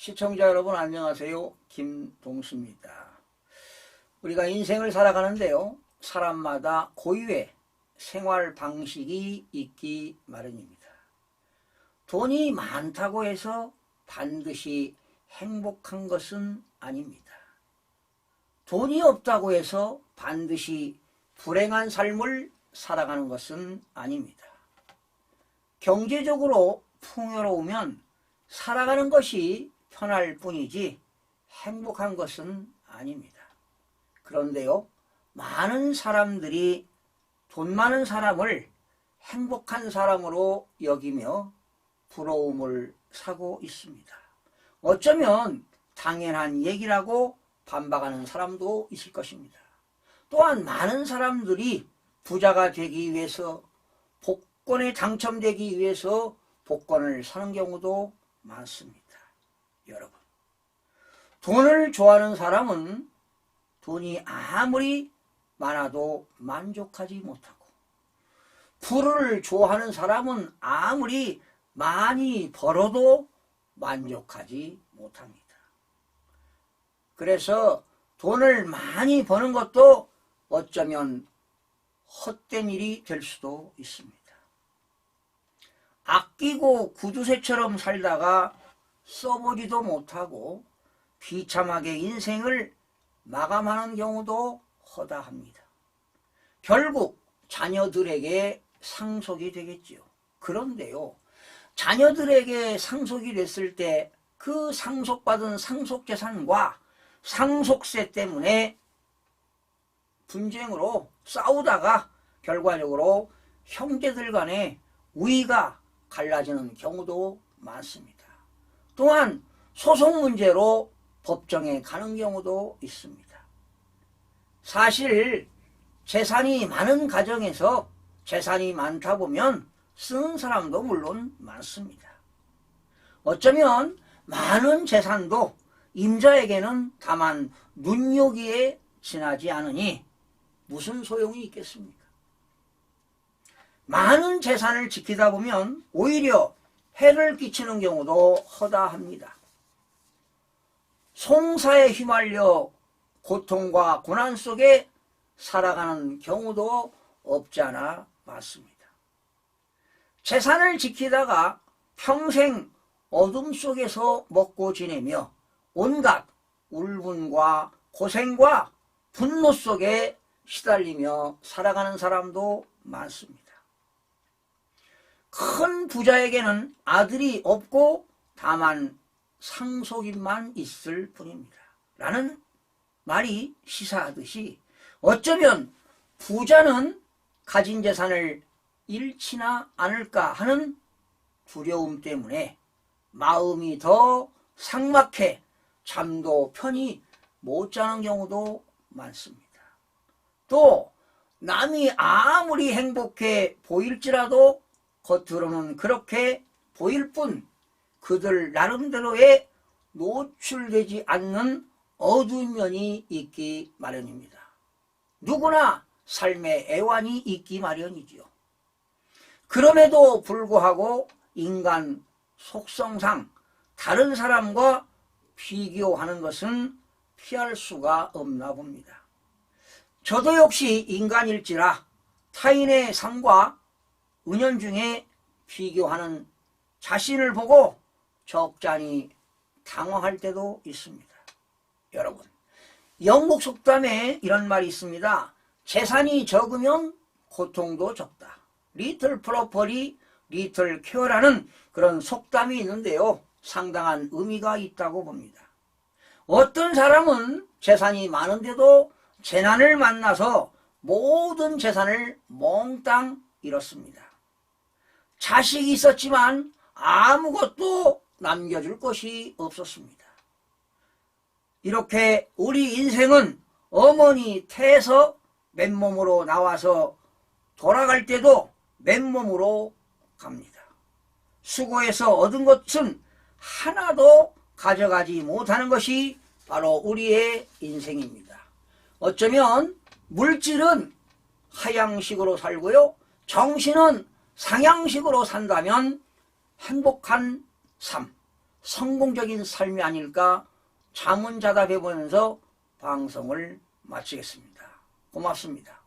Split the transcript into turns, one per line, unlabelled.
시청자 여러분 안녕하세요. 김동수입니다. 우리가 인생을 살아가는데요. 사람마다 고유의 생활 방식이 있기 마련입니다. 돈이 많다고 해서 반드시 행복한 것은 아닙니다. 돈이 없다고 해서 반드시 불행한 삶을 살아가는 것은 아닙니다. 경제적으로 풍요로우면 살아가는 것이 편할 뿐이지 행복한 것은 아닙니다. 그런데요, 많은 사람들이 돈 많은 사람을 행복한 사람으로 여기며 부러움을 사고 있습니다. 어쩌면 당연한 얘기라고 반박하는 사람도 있을 것입니다. 또한 많은 사람들이 부자가 되기 위해서, 복권에 당첨되기 위해서 복권을 사는 경우도 많습니다. 여러분, 돈을 좋아하는 사람은 돈이 아무리 많아도 만족하지 못하고, 부를 좋아하는 사람은 아무리 많이 벌어도 만족하지 못합니다. 그래서 돈을 많이 버는 것도 어쩌면 헛된 일이 될 수도 있습니다. 아끼고 구두쇠처럼 살다가 써보지도 못하고 비참하게 인생을 마감하는 경우도 허다합니다. 결국 자녀들에게 상속이 되겠지요. 그런데요, 자녀들에게 상속이 됐을 때 그 상속받은 상속재산과 상속세 때문에 분쟁으로 싸우다가 결과적으로 형제들 간에 우위가 갈라지는 경우도 많습니다. 또한 소송 문제로 법정에 가는 경우도 있습니다. 사실 재산이 많은 가정에서 재산이 많다 보면 쓰는 사람도 물론 많습니다. 어쩌면 많은 재산도 임자에게는 다만 눈요기에 지나지 않으니 무슨 소용이 있겠습니까? 많은 재산을 지키다 보면 오히려 해를 끼치는 경우도 허다합니다. 송사에 휘말려 고통과 고난 속에 살아가는 경우도 없지 않아 맞습니다. 재산을 지키다가 평생 어둠 속에서 먹고 지내며 온갖 울분과 고생과 분노 속에 시달리며 살아가는 사람도 많습니다. 큰 부자에게는 아들이 없고 다만 상속인만 있을 뿐입니다. 라는 말이 시사하듯이 어쩌면 부자는 가진 재산을 잃지나 않을까 하는 두려움 때문에 마음이 더 삭막해 잠도 편히 못 자는 경우도 많습니다. 또 남이 아무리 행복해 보일지라도 겉으로는 그렇게 보일 뿐 그들 나름대로의 노출되지 않는 어두운 면이 있기 마련입니다. 누구나 삶의 애환이 있기 마련이지요. 그럼에도 불구하고 인간 속성상 다른 사람과 비교하는 것은 피할 수가 없나 봅니다. 저도 역시 인간일지라 타인의 삶과 은연중에 비교하는 자신을 보고 적잖이 당황할 때도 있습니다. 여러분, 영국 속담에 이런 말이 있습니다. 재산이 적으면 고통도 적다. 리틀 프로퍼리 리틀 케어라는 그런 속담이 있는데요. 상당한 의미가 있다고 봅니다. 어떤 사람은 재산이 많은데도 재난을 만나서 모든 재산을 몽땅 잃었습니다. 자식이 있었지만 아무것도 남겨줄 것이 없었습니다. 이렇게 우리 인생은 어머니 태에서 맨몸으로 나와서 돌아갈 때도 맨몸으로 갑니다. 수고해서 얻은 것은 하나도 가져가지 못하는 것이 바로 우리의 인생입니다. 어쩌면 물질은 하향식으로 살고요, 정신은 상향식으로 산다면 행복한 삶, 성공적인 삶이 아닐까 자문자답해 보면서 방송을 마치겠습니다. 고맙습니다.